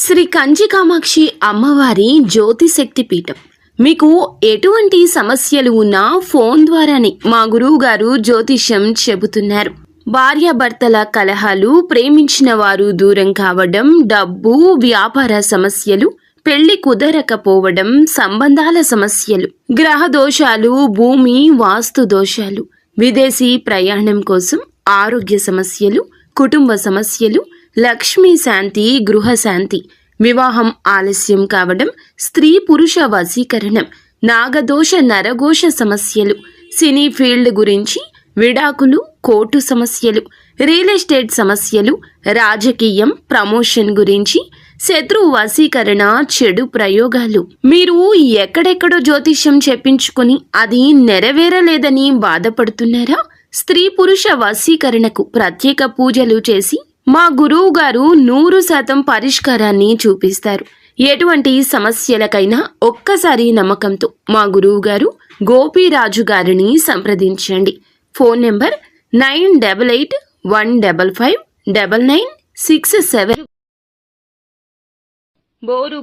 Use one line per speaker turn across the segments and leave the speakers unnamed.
శ్రీ కంచి కామాక్షి అమ్మవారి జ్యోతిశక్తి పీఠం. మీకు ఎటువంటి సమస్యలు ఉన్నా ఫోన్ ద్వారానే మా గురువు గారు జ్యోతిష్యం చెబుతున్నారు. భార్యాభర్తల కలహాలు, ప్రేమించిన వారు దూరం కావడం, డబ్బు, వ్యాపార సమస్యలు, పెళ్లి కుదరకపోవడం, సంబంధాల సమస్యలు, గ్రహ దోషాలు, భూమి వాస్తు దోషాలు, విదేశీ ప్రయాణం కోసం, ఆరోగ్య సమస్యలు, కుటుంబ సమస్యలు, లక్ష్మీ శాంతి, గృహశాంతి, వివాహం ఆలస్యం కావడం, స్త్రీ పురుష వశీకరణం, నాగదోష నరఘోష సమస్యలు, సినీ ఫీల్డ్ గురించి, విడాకులు, కోర్టు సమస్యలు, రియల్ ఎస్టేట్ సమస్యలు, రాజకీయం, ప్రమోషన్ గురించి, శత్రు వశీకరణ, చెడు ప్రయోగాలు. మీరు ఎక్కడెక్కడో జ్యోతిష్యం చెప్పించుకుని అది నెరవేరలేదని బాధపడుతున్నారా? స్త్రీ పురుష వశీకరణకు ప్రత్యేక పూజలు చేసి మా గురువు గారు 100% పరిష్కారాన్ని చూపిస్తారు. ఎటువంటి సమస్యలకైనా ఒక్కసారి నమ్మకంతో మా గురువు గారు గోపీరాజు గారిని సంప్రదించండి. Phone number 9881559967.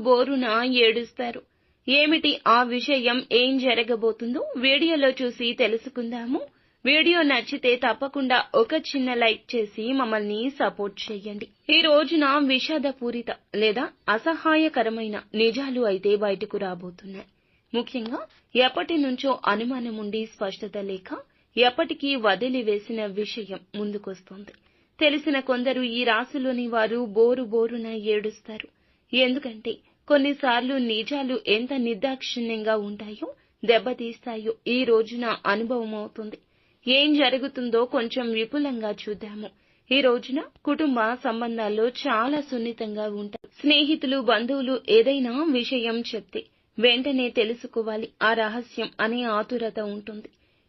బోరున ఏడుస్తారు. ఏమిటి ఆ విషయం? ఏం జరగబోతుందో వీడియోలో చూసి తెలుసుకుందాము. వీడియో నచ్చితే తప్పకుండా ఒక చిన్న లైక్ చేసి మమ్మల్ని సపోర్ట్ చేయండి. ఈ రోజున విషాదపూరిత లేదా అసహాయకరమైన నిజాలు అయితే బయటకు రాబోతున్నాయి. ముఖ్యంగా ఎప్పటి నుంచో అనుమానం ఉండి స్పష్టత లేక ఎప్పటికీ వదిలివేసిన విషయం ముందుకొస్తోంది. తెలిసిన కొందరు ఈ రాశిలోని వారు బోరున ఏడుస్తారు. ఎందుకంటే కొన్నిసార్లు నిజాలు ఎంత నిర్దాక్షిణ్యంగా ఉంటాయో, దెబ్బతీస్తాయో ఈ రోజున అనుభవం అవుతుంది. ఏం జరుగుతుందో కొంచెం విపులంగా చూద్దాము. ఈ రోజున కుటుంబ సంబంధాల్లో చాలా సున్నితంగా ఉంటారు. స్నేహితులు, బంధువులు ఏదైనా విషయం చెప్తే వెంటనే తెలుసుకోవాలి ఆ రహస్యం అనే ఆతురత ఉంటుంది.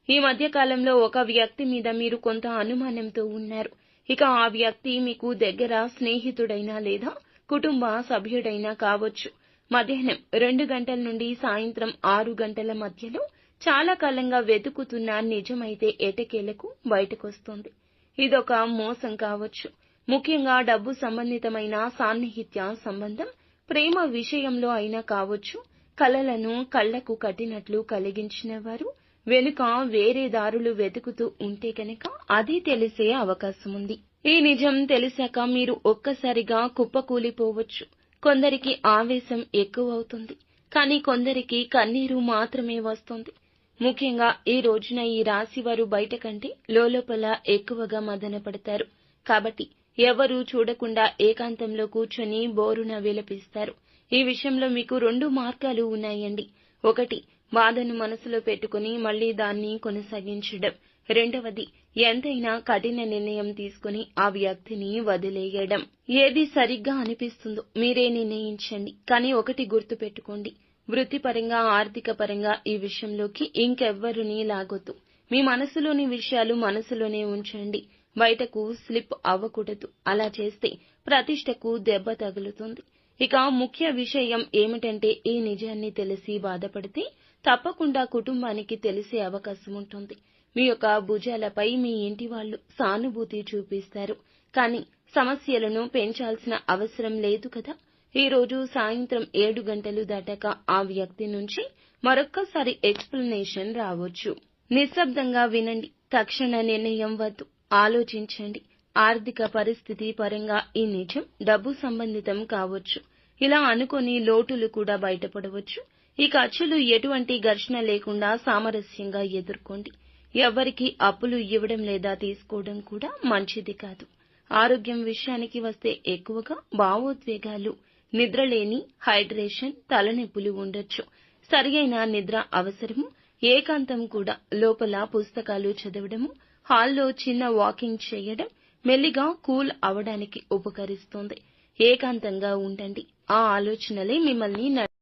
ఈ మధ్య కాలంలో ఒక వ్యక్తి మీద మీరు కొంత అనుమానంతో ఉన్నారు. ఇక ఆ వ్యక్తి మీకు దగ్గర స్నేహితుడైనా లేదా కుటుంబ సభ్యుడైనా కావచ్చు. మధ్యాహ్నం 2 గంటల నుండి సాయంత్రం 6 గంటల మధ్యలో చాలా కాలంగా వెతుకుతున్న నిజమైతే ఎటకేలకు బయటకొస్తుంది. ఇదొక మోసం కావచ్చు. ముఖ్యంగా డబ్బు సంబంధితమైన సాన్నిహిత్య సంబంధం, ప్రేమ విషయంలో అయినా కావచ్చు. కలలను కళ్లకు కట్టినట్లు కలిగించిన వారు వెనుక వేరే దారులు వెతుకుతూ ఉంటే కనుక అది తెలిసే అవకాశం ఉంది. ఈ నిజం తెలిసాక మీరు ఒక్కసారిగా కుప్పకూలిపోవచ్చు. కొందరికి ఆవేశం ఎక్కువవుతుంది, కానీ కొందరికి కన్నీరు మాత్రమే వస్తుంది. ముఖ్యంగా ఈ రోజున ఈ రాశి వారు బయట కంటే లోపల ఎక్కువగా మదన పడతారు. కాబట్టి ఎవరూ చూడకుండా ఏకాంతంలో కూర్చొని బోరున విలపిస్తారు. ఈ విషయంలో మీకు 2 మార్గాలు ఉన్నాయండి. ఒకటి, బాధను మనసులో పెట్టుకుని మళ్లీ దాన్ని కొనసాగించడం. రెండవది, ఎంతైనా కఠిన నిర్ణయం తీసుకుని ఆ వ్యక్తిని వదిలేయడం. ఏది సరిగ్గా అనిపిస్తుందో మీరే నిర్ణయించండి. కానీ ఒకటి గుర్తు పెట్టుకోండి, వృత్తిపరంగా, ఆర్థిక పరంగా ఈ విషయంలోకి ఇంకెవ్వరినీ లాగొద్దు. మీ మనసులోని విషయాలు మనసులోనే ఉంచండి. బయటకు స్లిప్ అవ్వకూడదు. అలా చేస్తే ప్రతిష్టకు దెబ్బ తగులుతుంది. ఇక ముఖ్య విషయం ఏమిటంటే ఈ నిజాన్ని తెలిసి బాధపడితే తప్పకుండా కుటుంబానికి తెలిసే అవకాశం ఉంటుంది. మీ యొక్క భుజాలపై మీ ఇంటి వాళ్ళు సానుభూతి చూపిస్తారు. కానీ సమస్యలను పెంచాల్సిన అవసరం లేదు కదా. ఈ రోజు సాయంత్రం 7 గంటలు దాటాక ఆ వ్యక్తి నుంచి మరొక్కసారి ఎక్స్ప్లెనేషన్ రావచ్చు. నిశ్శబ్దంగా వినండి. తక్షణ నిర్ణయం వద్దు. ఆలోచించండి. ఆర్థిక పరిస్థితి పరంగా ఈ నిజం డబ్బు సంబంధితం కావచ్చు. ఇలా అనుకొని లోటులు కూడా బయటపడవచ్చు. ఈ ఖర్చులు ఎటువంటి ఘర్షణ లేకుండా సామరస్యంగా ఎదుర్కోండి. ఎవ్వరికీ అప్పులు ఇవ్వడం లేదా తీసుకోవడం కూడా మంచిది కాదు. ఆరోగ్యం విషయానికి వస్తే ఎక్కువగా భావోద్వేగాలు, నిద్రలేని, హైడ్రేషన్, తలనొప్పులు ఉండొచ్చు. సరియైన నిద్ర అవసరము. ఏకాంతం కూడా. లోపల పుస్తకాలు చదవడము, హాల్లో చిన్న వాకింగ్ చేయడం మెల్లిగా కూల్ అవడానికి ఉపకరిస్తుంది. ఏకాంతంగా ఉండండి. ఆ ఆలోచనలే మిమ్మల్ని